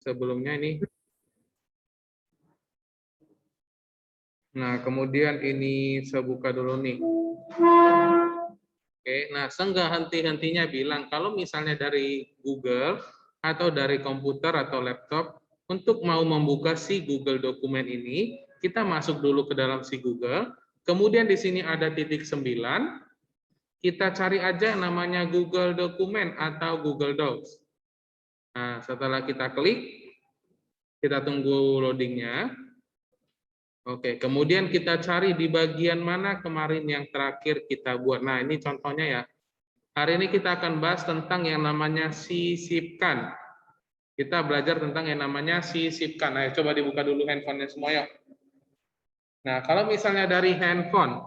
sebelumnya ini. Nah, kemudian ini saya buka dulu nih. Oke, nah seenggak henti-hentinya bilang kalau misalnya dari Google atau dari komputer atau laptop untuk mau membuka si Google dokumen ini, kita masuk dulu ke dalam si Google. Kemudian di sini ada titik 9. Kita cari aja namanya Google Dokumen atau Google Docs. Nah, setelah kita klik, kita tunggu loadingnya. Oke, kemudian kita cari di bagian mana kemarin yang terakhir kita buat. Nah, ini contohnya ya. Hari ini kita akan bahas tentang yang namanya sisipkan. Kita belajar tentang yang namanya sisipkan. Ayo coba dibuka dulu handphonenya semua yuk. Nah, kalau misalnya dari handphone,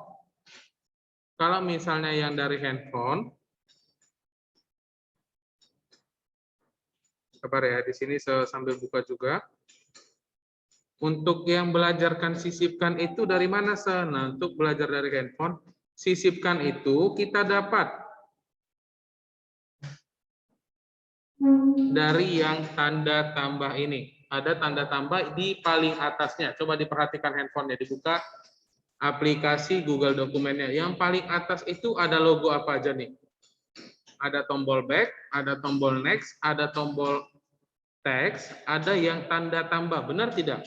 sabar ya, di sini saya sambil buka juga. Untuk yang belajarkan sisipkan itu dari mana, Nah, untuk belajar dari handphone, sisipkan itu kita dapat dari yang tanda tambah ini. Ada tanda tambah di paling atasnya. Coba diperhatikan handphonenya, dibuka aplikasi Google Dokumennya. Yang paling atas itu ada logo apa aja nih? Ada tombol back, ada tombol next, ada tombol text, ada yang tanda tambah. Benar tidak?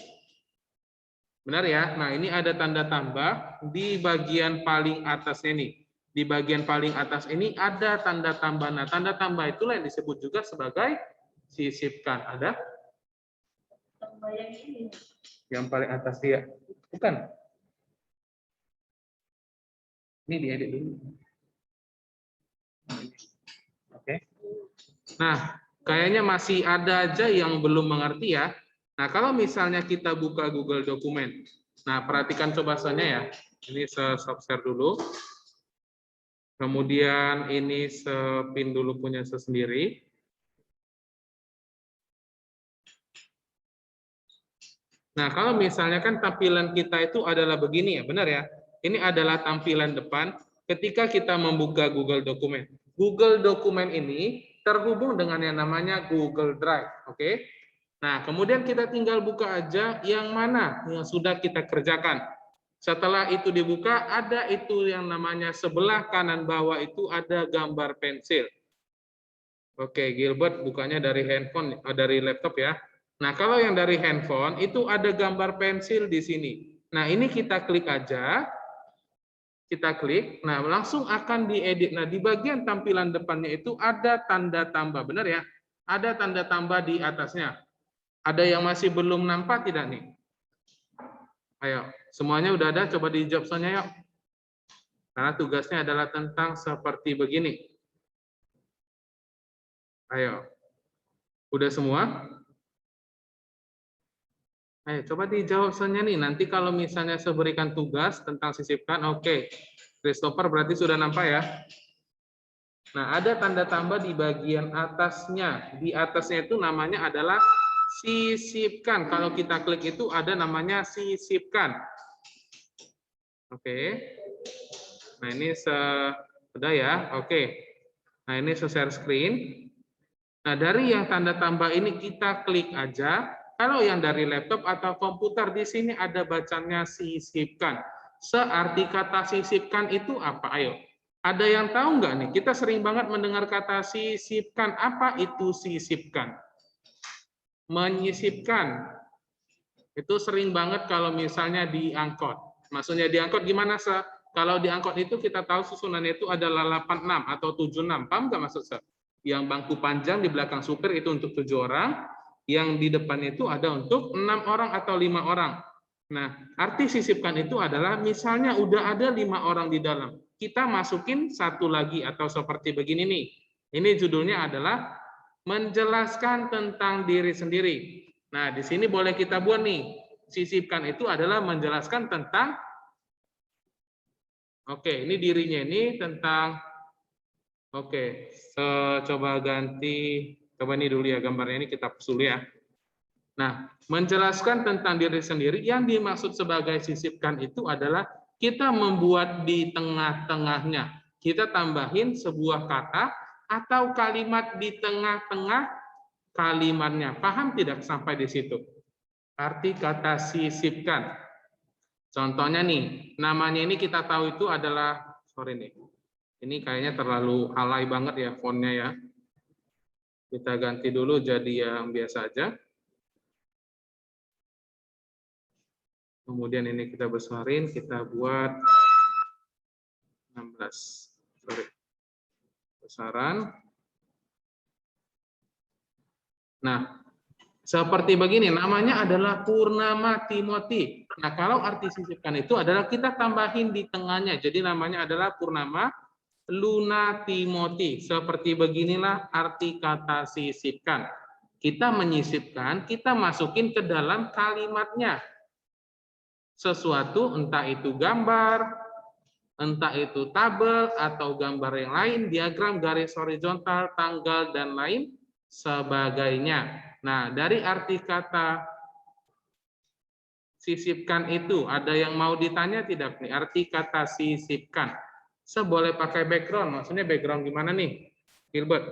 Benar ya? Nah, ini ada tanda tambah di bagian paling atasnya nih. Di bagian paling atas ini ada tanda tambah. Nah, tanda tambah itulah yang disebut juga sebagai sisipkan. Ada? Yang paling atas dia. Bukan? Ini diedit dulu. Oke. Nah, kayaknya masih ada aja yang belum mengerti ya. Nah, kalau misalnya kita buka Google Dokumen. Nah, perhatikan coba saja ya. Ini saya stop share dulu. Kemudian ini sepin dulu punya saya sendiri. Nah, kalau misalnya kan tampilan kita itu adalah begini ya, benar ya? Ini adalah tampilan depan ketika kita membuka Google Dokumen. Google Dokumen ini terhubung dengan yang namanya Google Drive, oke? Nah, kemudian kita tinggal buka aja yang mana yang sudah kita kerjakan. Setelah itu dibuka, ada itu yang namanya sebelah kanan bawah itu ada gambar pensil. Oke, Gilbert bukanya dari handphone, dari laptop ya. Nah, kalau yang dari handphone itu ada gambar pensil di sini. Nah, ini kita klik aja. Kita klik, nah langsung akan diedit. Nah, di bagian tampilan depannya itu ada tanda tambah, benar ya? Ada tanda tambah di atasnya. Ada yang masih belum nampak tidak nih? Ayo, semuanya udah ada, coba dijawab soalnya yuk. Karena tugasnya adalah tentang seperti begini. Ayo, udah semua? Ayo, coba dijawab soalnya nih. Nanti kalau misalnya saya berikan tugas tentang sisipkan, oke. Christopher berarti sudah nampak ya? Nah, ada tanda tambah di bagian atasnya. Di atasnya itu namanya adalah sisipkan. Kalau kita klik itu ada namanya sisipkan. Oke. Nah, ini sudah ya. Oke. Nah, ini share screen. Nah, dari yang tanda tambah ini kita klik aja. Kalau yang dari laptop atau komputer di sini ada bacanya sisipkan. Searti kata sisipkan itu apa? Ayo. Ada yang tahu nggak nih? Kita sering banget mendengar kata sisipkan. Apa itu sisipkan? Menyisipkan. Itu sering banget kalau misalnya di angkot. Maksudnya di angkot gimana, Sa? Kalau di angkot itu kita tahu susunannya itu adalah 86 atau 76. Paham nggak maksud saya? Yang bangku panjang di belakang supir itu untuk 7 orang, yang di depan itu ada untuk 6 orang atau 5 orang. Nah, arti sisipkan itu adalah misalnya udah ada 5 orang di dalam, kita masukin satu lagi atau seperti begini nih. Ini judulnya adalah menjelaskan tentang diri sendiri. Nah, di sini boleh kita buat nih. Sisipkan itu adalah menjelaskan tentang, oke, ini dirinya ini tentang, oke, coba ganti, coba ini dulu ya gambarnya, ini kita hapus dulu ya. Nah, menjelaskan tentang diri sendiri yang dimaksud sebagai sisipkan itu adalah kita membuat di tengah-tengahnya. Kita tambahin sebuah kata atau kalimat di tengah-tengah kalimatnya. Paham tidak sampai di situ? Arti kata sisipkan. Contohnya nih, namanya ini kita tahu itu adalah, sorry nih, ini kayaknya terlalu alay banget ya fontnya ya. Kita ganti dulu jadi yang biasa aja. Kemudian ini kita besarin, kita buat 16. Sorry. Besaran. Nah, seperti begini, namanya adalah Purnama Timothy. Nah, kalau arti sisipkan itu adalah kita tambahin di tengahnya. Jadi namanya adalah Purnama Luna Timothy. Seperti beginilah arti kata sisipkan. Kita menyisipkan, kita masukin ke dalam kalimatnya. Sesuatu, entah itu gambar, entah itu tabel, atau gambar yang lain, diagram, garis horizontal, tanggal, dan lain sebagainya. Nah, dari arti kata sisipkan itu, ada yang mau ditanya tidak nih? Arti kata sisipkan. Boleh pakai background, maksudnya background gimana nih, Gilbert?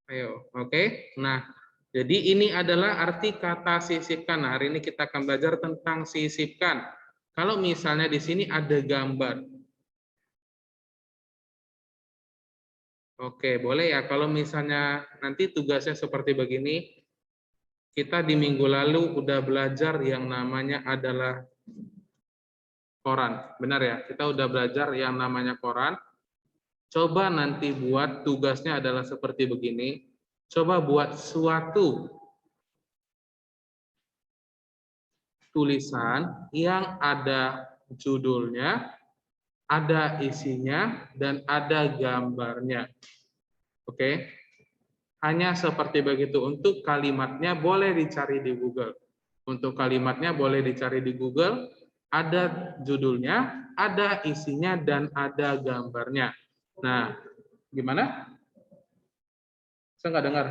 Ayo, oke. Nah, jadi ini adalah arti kata sisipkan. Nah, hari ini kita akan belajar tentang sisipkan. Kalau misalnya di sini ada gambar. Oke, boleh ya. Kalau misalnya nanti tugasnya seperti begini, kita di minggu lalu udah belajar yang namanya adalah koran. Benar ya? Kita udah belajar yang namanya koran. Coba nanti buat tugasnya adalah seperti begini. Coba buat suatu tulisan yang ada judulnya, ada isinya, dan ada gambarnya. Oke? Hanya seperti begitu. Untuk kalimatnya boleh dicari di Google. Untuk kalimatnya boleh dicari di Google, ada judulnya, ada isinya, dan ada gambarnya. Nah, gimana? Saya nggak dengar.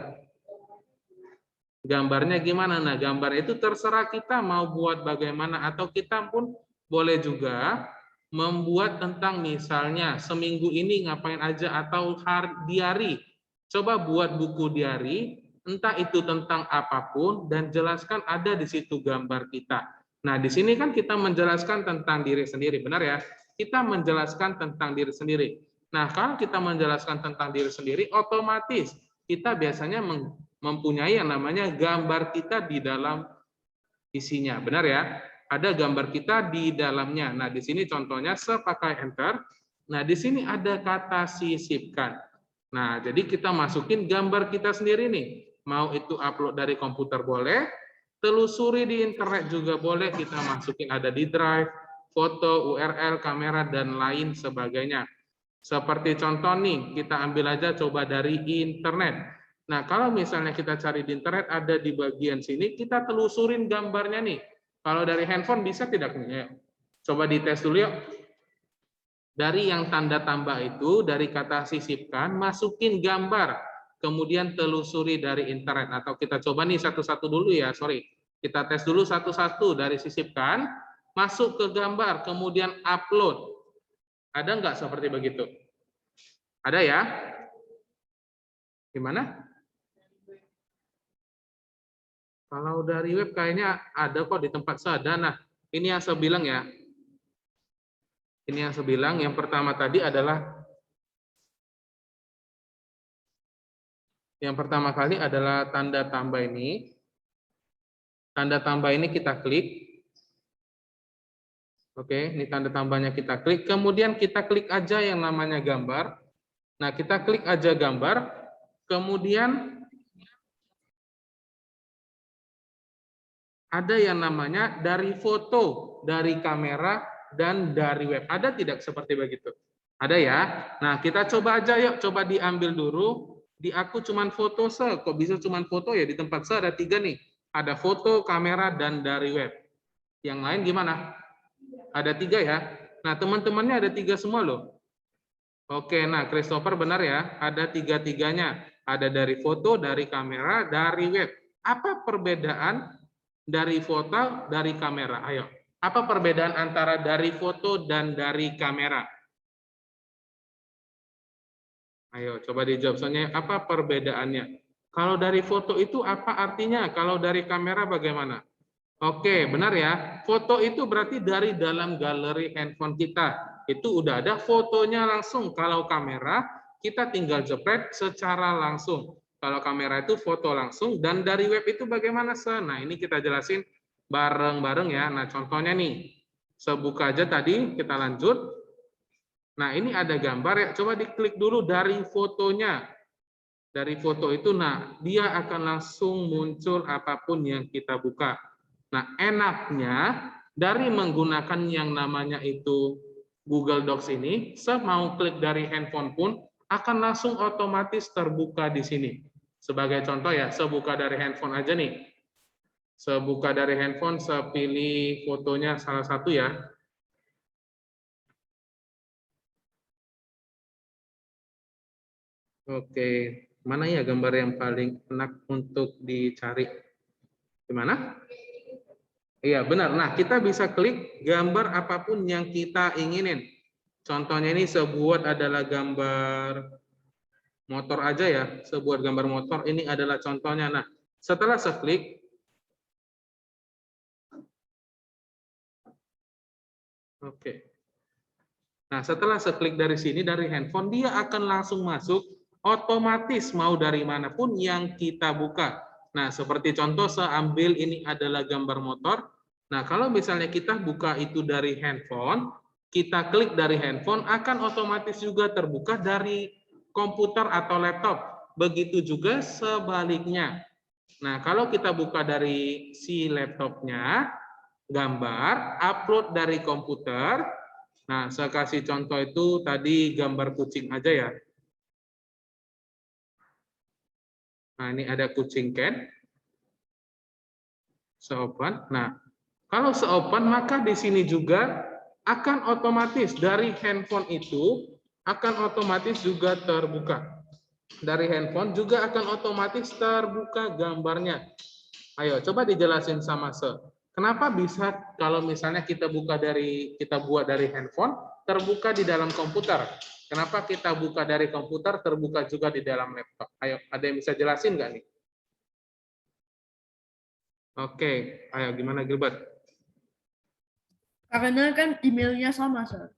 Gambarnya gimana? Nah, gambar itu terserah kita mau buat bagaimana, atau kita pun boleh juga membuat tentang misalnya seminggu ini ngapain aja, atau diary. Coba buat buku diary, entah itu tentang apapun, dan jelaskan ada di situ gambar kita. Nah, di sini kan kita menjelaskan tentang diri sendiri, benar ya? Kita menjelaskan tentang diri sendiri. Nah, kalau kita menjelaskan tentang diri sendiri, otomatis kita biasanya mempunyai yang namanya gambar kita di dalam isinya. Benar ya? Ada gambar kita di dalamnya. Nah, di sini contohnya pakai enter. Nah, di sini ada kata sisipkan. Nah, jadi kita masukin gambar kita sendiri nih. Mau itu upload dari komputer boleh, telusuri di internet juga boleh, kita masukin ada di drive, foto, URL, kamera, dan lain sebagainya. Seperti contoh nih, kita ambil aja coba dari internet. Nah, kalau misalnya kita cari di internet, ada di bagian sini, kita telusurin gambarnya nih. Kalau dari handphone bisa tidak nih? Coba dites dulu yuk. Dari yang tanda tambah itu, dari kata sisipkan, masukin gambar. Kemudian telusuri dari internet. Atau kita coba nih satu-satu dulu ya, sorry. Kita tes dulu satu-satu dari sisipkan, masuk ke gambar, kemudian upload. Ada nggak seperti begitu? Ada ya? Gimana? Kalau dari web kayaknya ada kok di tempat saya. Nah, ini yang saya bilang ya. Ini yang saya bilang, yang pertama tadi adalah yang pertama kali adalah tanda tambah ini. Tanda tambah ini kita klik. Oke, ini tanda tambahnya kita klik. Kemudian kita klik aja yang namanya gambar. Nah, kita klik aja gambar. Kemudian ada yang namanya dari foto, dari kamera, dan dari web. Ada tidak seperti begitu? Ada ya? Nah, kita coba aja yuk. Coba diambil dulu. Di aku cuman foto kok bisa cuman foto ya? Di tempat saya ada 3 nih. Ada foto, kamera, dan dari web. Yang lain gimana? Ada 3 ya? Nah, teman-temannya ada 3 semua loh. Oke, nah Christopher benar ya. Ada 3-tiganya. Ada dari foto, dari kamera, dari web. Apa perbedaan dari foto, dari kamera? Ayo. Apa perbedaan antara dari foto dan dari kamera? Ayo, coba dijawab. Soalnya apa perbedaannya? Kalau dari foto itu apa artinya? Kalau dari kamera bagaimana? Oke, benar ya. Foto itu berarti dari dalam galeri handphone kita. Itu udah ada fotonya langsung. Kalau kamera, kita tinggal jepret secara langsung. Kalau kamera itu foto langsung. Dan dari web itu bagaimana, Se? Nah, ini kita jelasin bareng-bareng ya. Nah, contohnya nih. Sebuka aja tadi, kita lanjut. Nah, ini ada gambar ya. Coba diklik dulu dari fotonya. Dari foto itu, nah, dia akan langsung muncul apapun yang kita buka. Nah, enaknya dari menggunakan yang namanya itu Google Docs ini, semau klik dari handphone pun akan langsung otomatis terbuka di sini. Sebagai contoh ya, sebuka dari handphone aja nih. Sebuka dari handphone, sepilih fotonya salah satu ya. Oke, mana ya gambar yang paling enak untuk dicari? Gimana? Iya, benar. Nah, kita bisa klik gambar apapun yang kita inginin. Contohnya ini sebuah adalah gambar motor aja ya, sebuah gambar motor. Ini adalah contohnya. Nah, setelah seklik, oke. Nah, setelah seklik dari sini, dari handphone, dia akan langsung masuk otomatis mau dari manapun yang kita buka. Nah, seperti contoh, seambil ini adalah gambar motor. Nah, kalau misalnya kita buka itu dari handphone, kita klik dari handphone, akan otomatis juga terbuka dari komputer atau laptop. Begitu juga sebaliknya. Nah, kalau kita buka dari si laptopnya, gambar, upload dari komputer. Nah, saya kasih contoh itu tadi gambar kucing aja ya. Nah, ini ada kucing Ken. Seopen. Nah, kalau seopen maka di sini juga akan otomatis dari handphone itu akan otomatis juga terbuka. Dari handphone juga akan otomatis terbuka gambarnya. Ayo, coba dijelasin sama Se. Kenapa bisa kalau misalnya kita buat dari handphone terbuka di dalam komputer? Kenapa kita buka dari komputer terbuka juga di dalam laptop? Ayo, ada yang bisa jelasin nggak nih? Oke, ayo gimana Gilbert? Karena kan emailnya sama, Sir.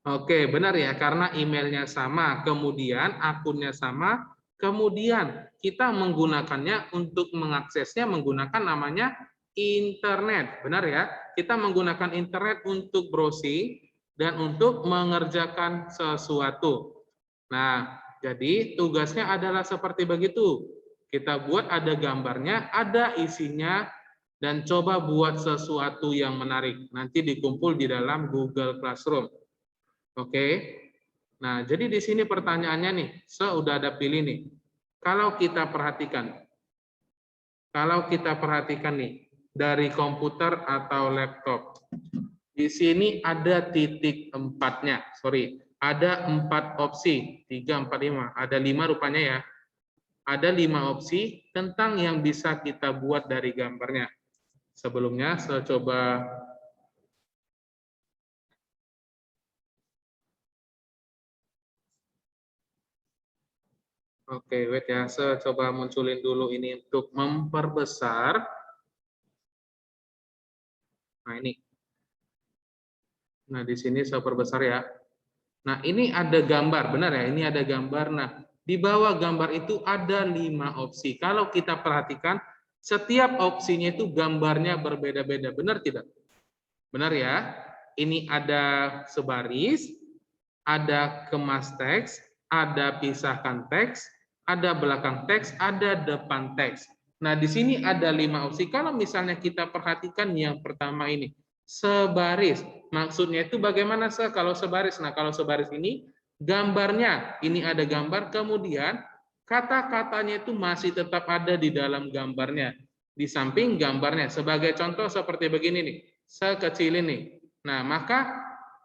Oke, benar ya, karena emailnya sama, kemudian akunnya sama, kemudian kita menggunakannya untuk mengaksesnya menggunakan namanya internet. Benar ya? Kita menggunakan internet untuk browsing dan untuk mengerjakan sesuatu. Nah, jadi tugasnya adalah seperti begitu. Kita buat ada gambarnya, ada isinya, dan coba buat sesuatu yang menarik. Nanti dikumpul di dalam Google Classroom. Oke. Nah, jadi di sini pertanyaannya nih, sudah ada pilih nih. Kalau kita perhatikan nih dari komputer atau laptop, di sini ada titik empatnya. Sorry, ada 4 opsi, 3, 4, 5. Ada 5 rupanya ya. Ada 5 opsi tentang yang bisa kita buat dari gambarnya. Sebelumnya saya coba. Oke, wait ya, saya coba munculin dulu ini untuk memperbesar. Nah, ini. Nah, di sini saya perbesar ya. Nah, ini ada gambar, benar ya? Ini ada gambar. Nah, di bawah gambar itu ada 5 opsi. Kalau kita perhatikan, setiap opsinya itu gambarnya berbeda-beda. Benar tidak? Benar ya? Ini ada sebaris, ada kemas teks, ada pisahkan teks, ada belakang teks, ada depan teks. Nah, di sini ada 5 opsi. Kalau misalnya kita perhatikan yang pertama ini, sebaris. Maksudnya itu bagaimana kalau sebaris? Nah, kalau sebaris ini gambarnya, ini ada gambar, kemudian kata-katanya itu masih tetap ada di dalam gambarnya. Di samping gambarnya. Sebagai contoh seperti begini nih, sekecil ini. Nah, maka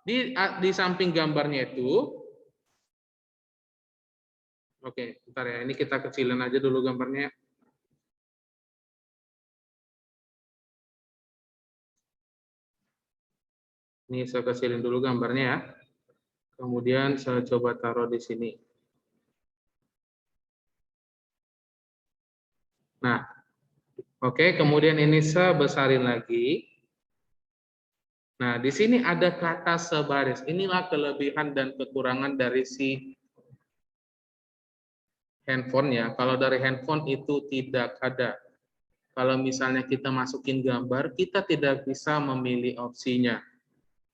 di samping gambarnya itu, oke, bentar ya, ini kita kecilin aja dulu gambarnya. Ini saya kecilin dulu gambarnya ya. Kemudian saya coba taruh di sini. Nah, oke, kemudian ini sebesarin lagi. Nah, di sini ada kata sebaris. Inilah kelebihan dan kekurangan dari si handphone ya. Kalau dari handphone itu tidak ada. Kalau misalnya kita masukin gambar, kita tidak bisa memilih opsinya.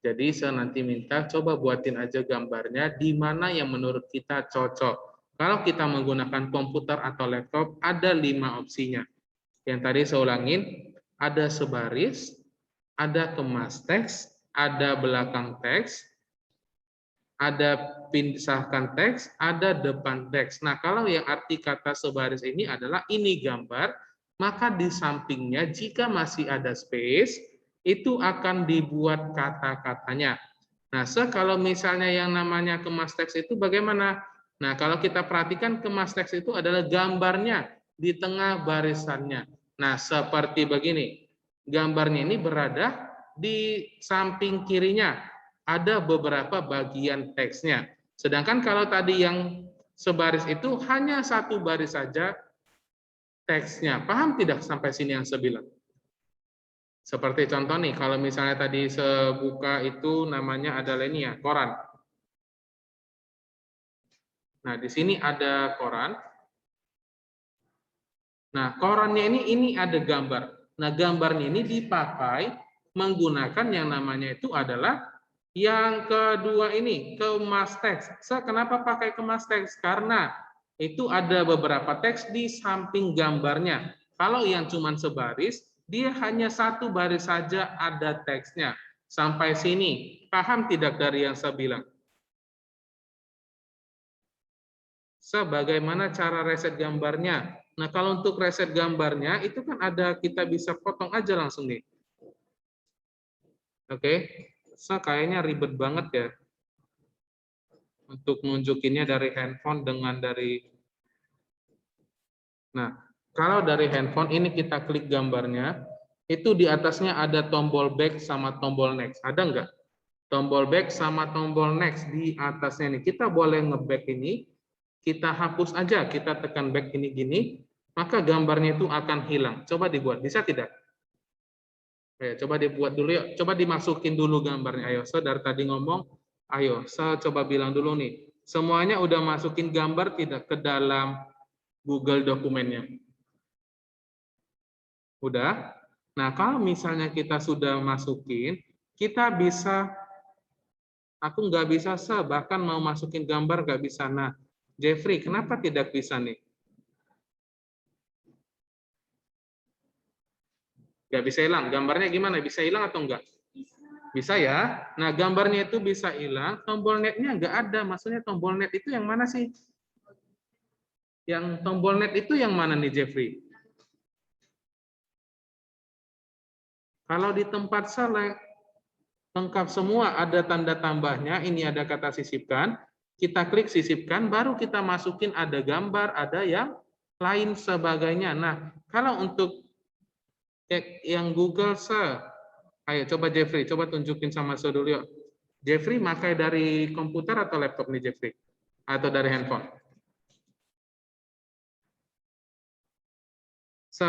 Jadi saya nanti minta coba buatin aja gambarnya di mana yang menurut kita cocok. Kalau kita menggunakan komputer atau laptop, ada 5 opsinya. Yang tadi saya ulangin, ada sebaris, ada kemas teks, ada belakang teks, ada pisahkan teks, ada depan teks. Nah, kalau yang arti kata sebaris ini adalah ini gambar, maka di sampingnya jika masih ada space, itu akan dibuat kata-katanya. Nah, kalau misalnya yang namanya kemas teks itu bagaimana? Nah, kalau kita perhatikan kemas teks itu adalah gambarnya di tengah barisannya. Nah, seperti begini. Gambarnya ini berada di samping kirinya. Ada beberapa bagian teksnya. Sedangkan kalau tadi yang sebaris itu hanya satu baris saja teksnya. Paham tidak sampai sini yang saya bilang? Seperti contoh nih, kalau misalnya tadi sebuka itu namanya adalah ini ya, koran. Nah, di sini ada koran. Nah, korannya ini ada gambar. Nah, gambarnya ini dipakai menggunakan yang namanya itu adalah yang kedua ini, kemas teks. Kenapa pakai kemas teks? Karena itu ada beberapa teks di samping gambarnya. Kalau yang cuma sebaris, dia hanya satu baris saja ada teksnya. Sampai sini, paham tidak dari yang saya bilang? Bagaimana cara reset gambarnya? Nah, kalau untuk reset gambarnya, itu kan ada, kita bisa potong aja langsung nih. Oke, kayaknya ribet banget ya. Untuk nunjukinnya dari handphone dengan dari... Nah, kalau dari handphone ini kita klik gambarnya, itu di atasnya ada tombol back sama tombol next. Ada nggak? Tombol back sama tombol next di atasnya nih. Kita boleh nge-back ini, kita hapus aja, kita tekan back ini gini, maka gambarnya itu akan hilang. Coba dibuat, bisa tidak? Ayo, coba dibuat dulu yuk. Coba dimasukin dulu gambarnya. Ayo, dari tadi ngomong, ayo, saya coba bilang dulu nih. Semuanya udah masukin gambar tidak ke dalam Google dokumennya? Udah? Nah, kalau misalnya kita sudah masukin, kita bisa, aku nggak bisa bahkan mau masukin gambar nggak bisa. Nah, Jeffrey, kenapa tidak bisa nih? Nggak bisa hilang. Gambarnya gimana? Bisa hilang atau enggak? Bisa ya. Nah, gambarnya itu bisa hilang, tombol netnya nggak ada. Maksudnya tombol net itu yang mana sih? Yang tombol net itu yang mana nih, Jeffrey? Kalau di tempat select, lengkap semua, ada tanda tambahnya, ini ada kata sisipkan, kita klik sisipkan, baru kita masukin ada gambar, ada yang lain sebagainya. Nah, kalau untuk yang Google ayo coba Jeffrey, coba tunjukin sama saya dulu yuk. Jeffrey pakai dari komputer atau laptop nih Jeffrey? Atau dari handphone?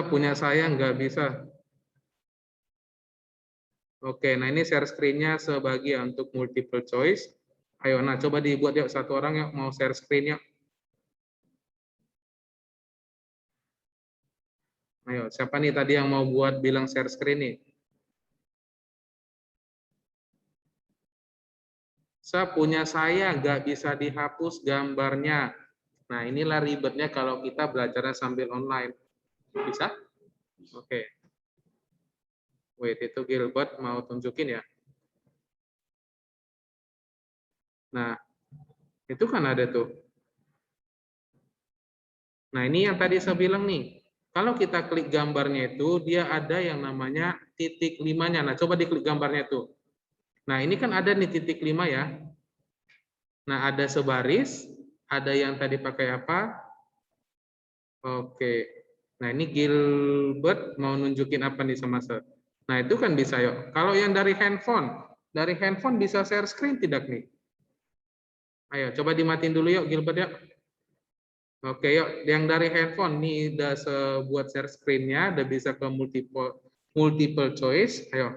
Punya saya nggak bisa. Oke, nah ini share screen-nya sebagian untuk multiple choice. Ayo, nah coba dibuat yuk satu orang yang mau share screen-nya. Ayo, siapa nih tadi yang mau buat bilang share screen nih? Punya saya nggak bisa dihapus gambarnya. Nah, inilah ribetnya kalau kita belajarnya sambil online. Bisa? Oke. Wait, itu Gilbert mau tunjukin ya. Nah, itu kan ada tuh. Nah, ini yang tadi saya bilang nih. Kalau kita klik gambarnya itu, dia ada yang namanya titik 5-nya. Nah, coba diklik gambarnya tuh. Nah, ini kan ada nih titik 5 ya. Nah, ada sebaris, ada yang tadi pakai apa? Oke. Nah, ini Gilbert mau nunjukin apa nih sama saya? Nah, itu kan bisa yuk. Kalau yang dari handphone bisa share screen tidak nih? Ayo, coba dimatiin dulu yuk Gilbert ya. Oke, yuk. Yang dari handphone nih udah buat share screen-nya, udah bisa ke multiple choice. Ayo.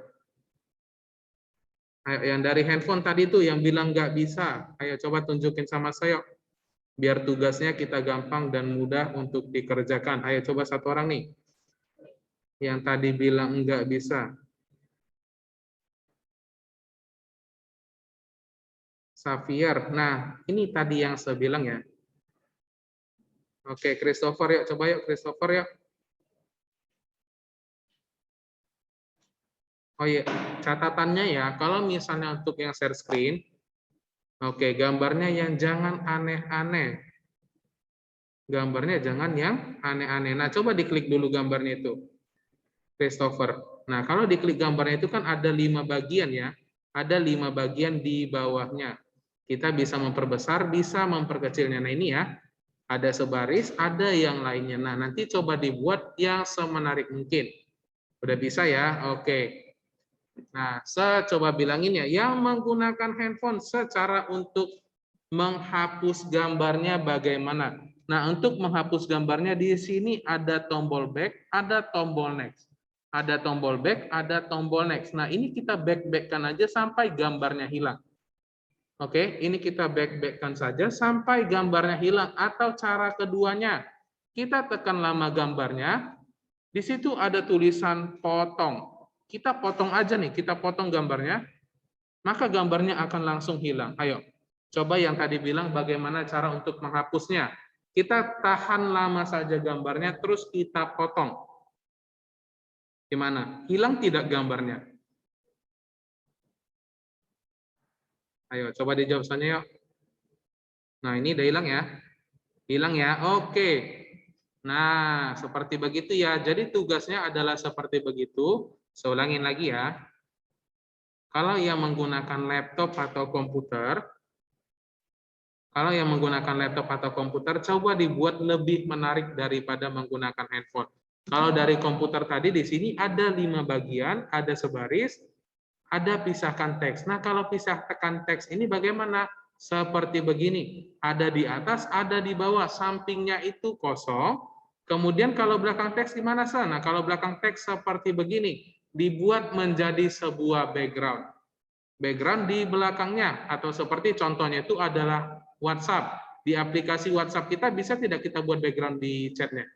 Ayo, yang dari handphone tadi tuh yang bilang nggak bisa. Ayo coba tunjukin sama saya. Biar tugasnya kita gampang dan mudah untuk dikerjakan. Ayo coba satu orang nih. Yang tadi bilang nggak bisa. Xavier. Nah, ini tadi yang saya bilang ya. Oke, Christopher yuk. Coba yuk, Christopher yuk. Oh iya, catatannya ya, kalau misalnya untuk yang share screen, oke, gambarnya yang jangan aneh-aneh. Gambarnya jangan yang aneh-aneh. Nah, coba diklik dulu gambarnya itu, Christopher. Nah, kalau diklik gambarnya itu kan ada 5 bagian ya. Ada 5 bagian di bawahnya. Kita bisa memperbesar, bisa memperkecilnya. Nah, ini ya, ada sebaris, ada yang lainnya. Nah, nanti coba dibuat yang semenarik mungkin. Udah bisa ya? Oke. Nah, saya coba bilangin ya, yang menggunakan handphone secara untuk menghapus gambarnya bagaimana. Nah, untuk menghapus gambarnya di sini ada tombol back, ada tombol next. Ada tombol back, ada tombol next. Nah, ini kita back-backkan aja sampai gambarnya hilang. Oke, ini kita back-backkan saja sampai gambarnya hilang. Atau cara keduanya, kita tekan lama gambarnya, di situ ada tulisan potong. Kita potong aja nih, kita potong gambarnya, maka gambarnya akan langsung hilang. Ayo, coba yang tadi bilang bagaimana cara untuk menghapusnya. Kita tahan lama saja gambarnya, terus kita potong. Gimana? Hilang tidak gambarnya? Ayo, coba dijawab saja yuk. Nah, ini udah hilang ya? Hilang ya? Oke. Nah, seperti begitu ya. Jadi tugasnya adalah seperti begitu. Saya ulangin lagi ya. Kalau yang menggunakan laptop atau komputer, coba dibuat lebih menarik daripada menggunakan handphone. Kalau dari komputer tadi di sini ada 5 bagian, ada sebaris, ada pisahkan teks. Nah, kalau pisahkan teks ini bagaimana? Seperti begini. Ada di atas, ada di bawah. Sampingnya itu kosong. Kemudian kalau belakang teks di mana sana? Nah, kalau belakang teks seperti begini. Dibuat menjadi sebuah background. Background di belakangnya. Atau seperti contohnya itu adalah WhatsApp. Di aplikasi WhatsApp kita bisa tidak kita buat background di chatnya?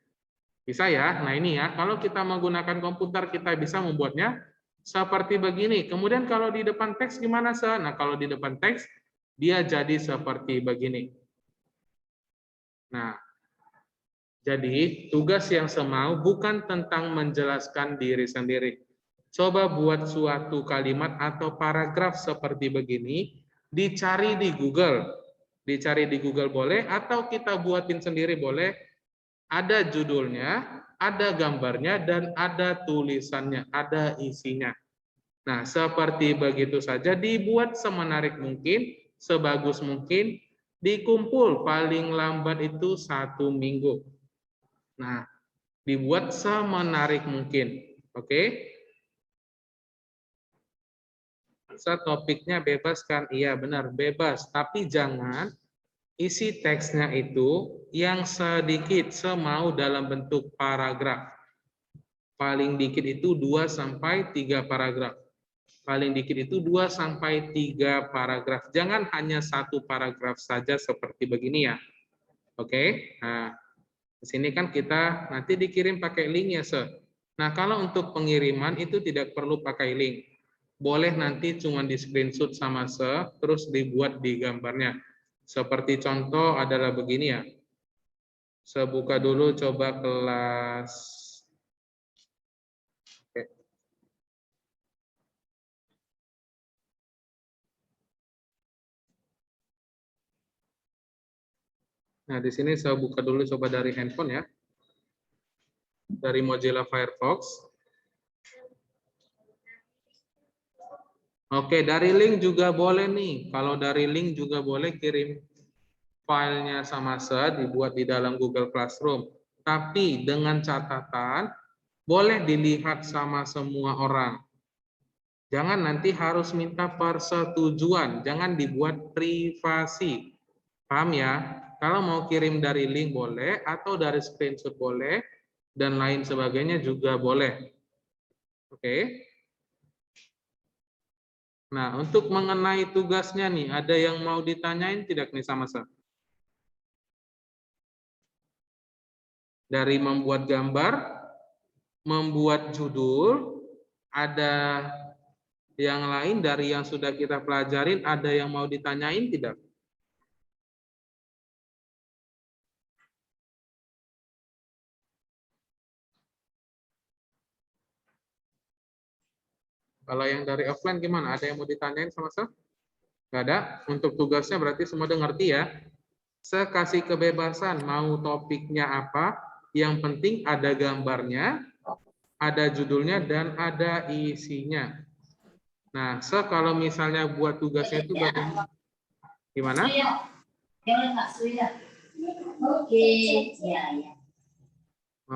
Bisa ya. Nah ini ya, kalau kita menggunakan komputer kita bisa membuatnya seperti begini. Kemudian kalau di depan teks gimana, Sa? Nah kalau di depan teks dia jadi seperti begini. Nah, jadi tugas yang semau bukan tentang menjelaskan diri sendiri. Coba buat suatu kalimat atau paragraf seperti begini, dicari di Google. Dicari di Google boleh, atau kita buatin sendiri boleh. Ada judulnya, ada gambarnya, dan ada tulisannya, ada isinya. Nah, seperti begitu saja dibuat semenarik mungkin, sebagus mungkin, dikumpul paling lambat itu 1 minggu. Nah, dibuat semenarik mungkin. Oke? Topiknya bebas kan? Iya, benar, bebas. Tapi jangan isi teksnya itu yang sedikit, semau dalam bentuk paragraf. Paling dikit itu 2 sampai 3 paragraf. Paling dikit itu 2 sampai 3 paragraf. Jangan hanya 1 paragraf saja seperti begini ya. Oke? Nah, di sini kan kita nanti dikirim pakai link ya, Se. Nah, kalau untuk pengiriman itu tidak perlu pakai link. Boleh nanti cuma di screenshot sama Se, terus dibuat di gambarnya. Seperti contoh adalah begini ya. Saya buka dulu coba kelas. Oke. Nah, di sini saya buka dulu coba dari handphone ya. Dari Mozilla Firefox. Oke, dari link juga boleh nih. Kalau dari link juga boleh kirim filenya sama saya, dibuat di dalam Google Classroom. Tapi dengan catatan, boleh dilihat sama semua orang. Jangan nanti harus minta persetujuan, jangan dibuat privasi. Paham ya? Kalau mau kirim dari link boleh, atau dari screenshot boleh, dan lain sebagainya juga boleh. Oke. Nah, untuk mengenai tugasnya nih, ada yang mau ditanyain tidak nih sama saya? Dari membuat gambar, membuat judul, ada yang lain dari yang sudah kita pelajarin, ada yang mau ditanyain tidak? Kalau yang dari offline gimana? Ada yang mau ditanyain sama saya? Nggak ada? Untuk tugasnya berarti semua udah ngerti ya? Saya kasih kebebasan, mau topiknya apa, yang penting ada gambarnya, ada judulnya, dan ada isinya. Nah, kalau misalnya buat tugasnya itu bagaimana? Gimana?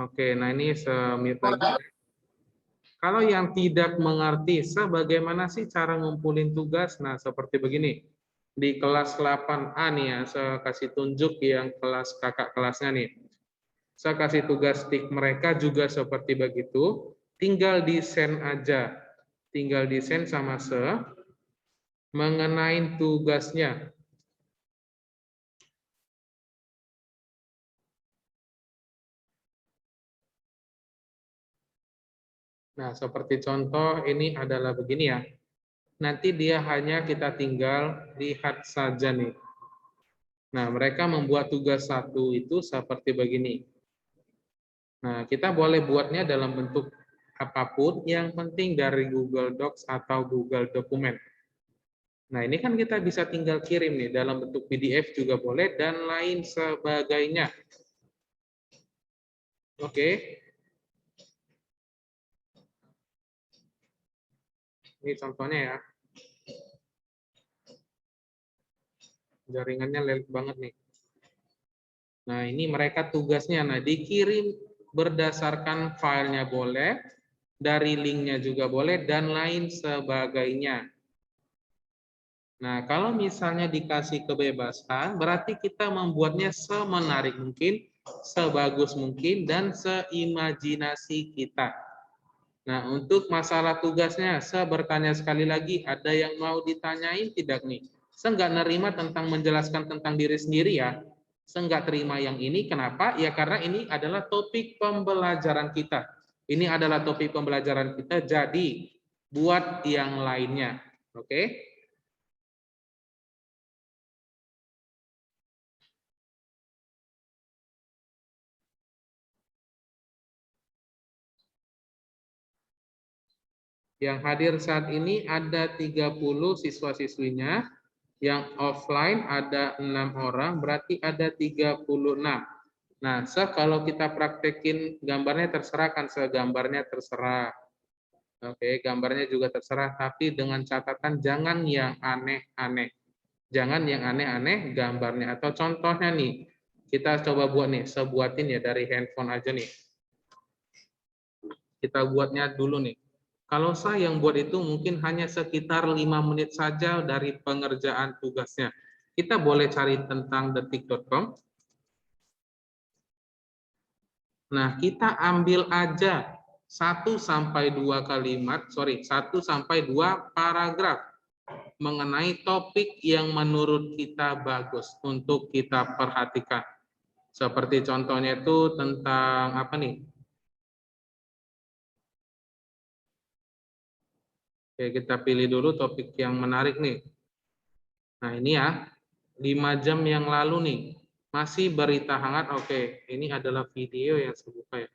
Oke, nah ini semit lagi. Kalau yang tidak mengerti, bagaimana sih cara ngumpulin tugas? Nah, seperti begini. Di kelas 8A nih ya, saya kasih tunjuk yang kelas kakak kelasnya nih. Saya kasih tugas tik mereka juga seperti begitu. Tinggal di-send aja. Tinggal di-send sama mengenai tugasnya. Nah, seperti contoh ini adalah begini ya. Nanti dia hanya kita tinggal lihat saja nih. Nah, mereka membuat tugas satu itu seperti begini. Nah, kita boleh buatnya dalam bentuk apapun, yang penting dari Google Docs atau Google Dokumen. Nah, ini kan kita bisa tinggal kirim nih, dalam bentuk PDF juga boleh, dan lain sebagainya. Oke. Ini contohnya ya. Jaringannya lelet banget nih. Nah, ini mereka tugasnya. Nah, dikirim berdasarkan filenya boleh, dari linknya juga boleh, dan lain sebagainya. Nah, kalau misalnya dikasih kebebasan, berarti kita membuatnya semenarik mungkin, sebagus mungkin, dan seimajinasi kita. Nah, untuk masalah tugasnya, saya bertanya sekali lagi, ada yang mau ditanyain tidak nih? Saya nggak nerima tentang menjelaskan tentang diri sendiri ya. Saya nggak terima yang ini, kenapa? Ya karena ini adalah topik pembelajaran kita. Ini adalah topik pembelajaran kita, jadi buat yang lainnya. Oke? Yang hadir saat ini ada 30 siswa-siswinya, yang offline ada 6 orang, berarti ada 36. Nah, kalau kita praktekin gambarnya terserah kan, gambarnya terserah. Oke, gambarnya juga terserah, tapi dengan catatan jangan yang aneh-aneh. Jangan yang aneh-aneh gambarnya. Atau contohnya nih, kita coba buat nih, saya buatin ya dari handphone aja nih. Kita buatnya dulu nih. Kalau saya yang buat itu mungkin hanya sekitar 5 menit saja dari pengerjaan tugasnya. Kita boleh cari tentang detik.com. Nah, kita ambil aja 1 sampai 2 kalimat, 1 sampai 2 paragraf mengenai topik yang menurut kita bagus untuk kita perhatikan. Seperti contohnya itu tentang apa nih? Oke, kita pilih dulu topik yang menarik nih. Nah, ini ya, 5 jam yang lalu nih, masih berita hangat. Oke, ini adalah video yang saya buka ya.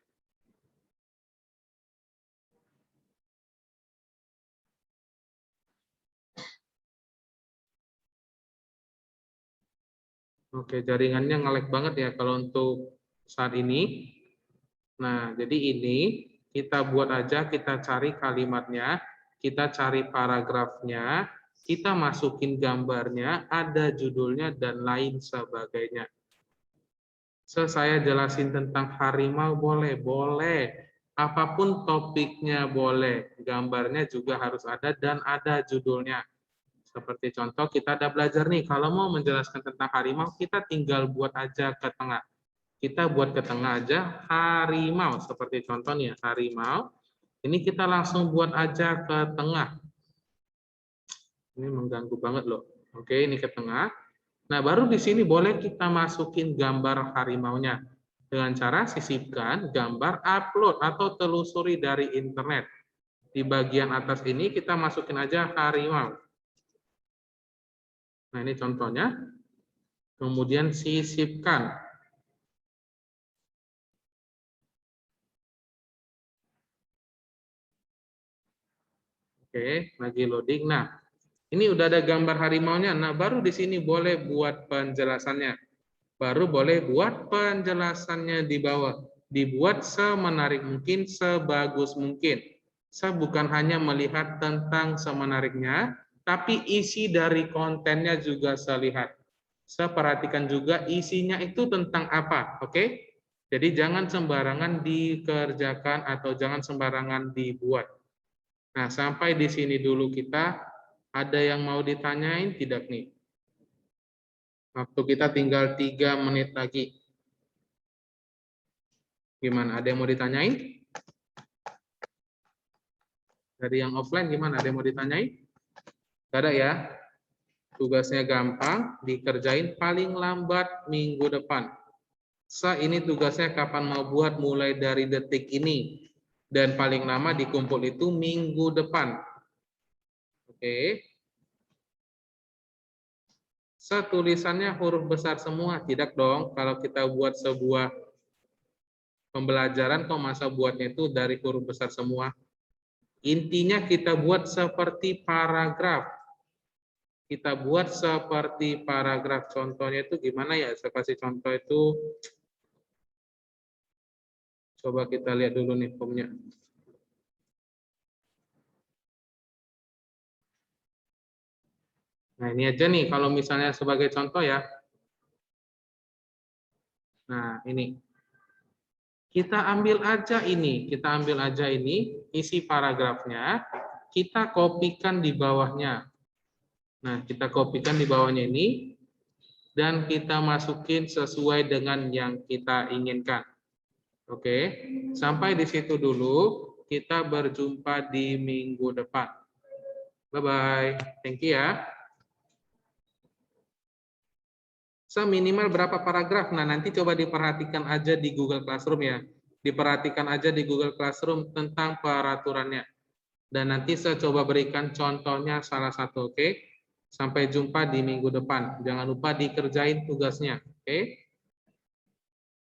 Oke, jaringannya nge-lag banget ya kalau untuk saat ini. Nah, jadi ini kita buat aja, kita cari kalimatnya, kita cari paragrafnya, kita masukin gambarnya, ada judulnya, dan lain sebagainya. Saya jelasin tentang harimau boleh, boleh. Apapun topiknya boleh, gambarnya juga harus ada dan ada judulnya. Seperti contoh kita ada belajar nih, kalau mau menjelaskan tentang harimau, kita tinggal buat aja ke tengah. Kita buat ke tengah aja harimau, seperti contoh nih harimau. Ini kita langsung buat aja ke tengah. Ini mengganggu banget loh. Oke, ini ke tengah. Nah, baru di sini boleh kita masukin gambar harimaunya. Dengan cara sisipkan gambar upload atau telusuri dari internet. Di bagian atas ini kita masukin aja harimau. Nah, ini contohnya. Kemudian sisipkan. Oke, lagi loading. Nah, ini udah ada gambar harimaunya. Nah, baru di sini boleh buat penjelasannya. Baru boleh buat penjelasannya di bawah. Dibuat semenarik mungkin, sebagus mungkin. Saya bukan hanya melihat tentang semenariknya, tapi isi dari kontennya juga saya lihat. Saya perhatikan juga isinya itu tentang apa, oke? Jadi jangan sembarangan dikerjakan atau jangan sembarangan dibuat. Nah, sampai di sini dulu kita. Ada yang mau ditanyain tidak nih? Waktu kita tinggal 3 menit lagi. Gimana? Ada yang mau ditanyain? Dari yang offline gimana? Ada yang mau ditanyain? Gak ada ya? Tugasnya gampang, dikerjain paling lambat minggu depan. Ini tugasnya kapan mau buat, mulai dari detik ini. Dan paling lama dikumpul itu minggu depan. Oke. Tulisannya huruf besar semua, tidak dong. Kalau kita buat sebuah pembelajaran, kok masa buatnya itu dari huruf besar semua. Intinya kita buat seperti paragraf. Kita buat seperti paragraf. Contohnya itu gimana ya? Saya kasih contoh itu. Coba kita lihat dulu nih formnya. Nah, ini aja nih kalau misalnya sebagai contoh ya. Nah, ini. Kita ambil aja ini, isi paragrafnya, kita kopikan di bawahnya. Nah, kita kopikan di bawahnya ini, dan kita masukin sesuai dengan yang kita inginkan. Oke, sampai di situ dulu. Kita berjumpa di minggu depan. Bye-bye. Thank you ya. Minimal berapa paragraf? Nah, nanti coba diperhatikan aja di Google Classroom ya. Diperhatikan aja di Google Classroom tentang peraturannya. Dan nanti saya coba berikan contohnya salah satu, oke? Sampai jumpa di minggu depan. Jangan lupa dikerjain tugasnya, oke?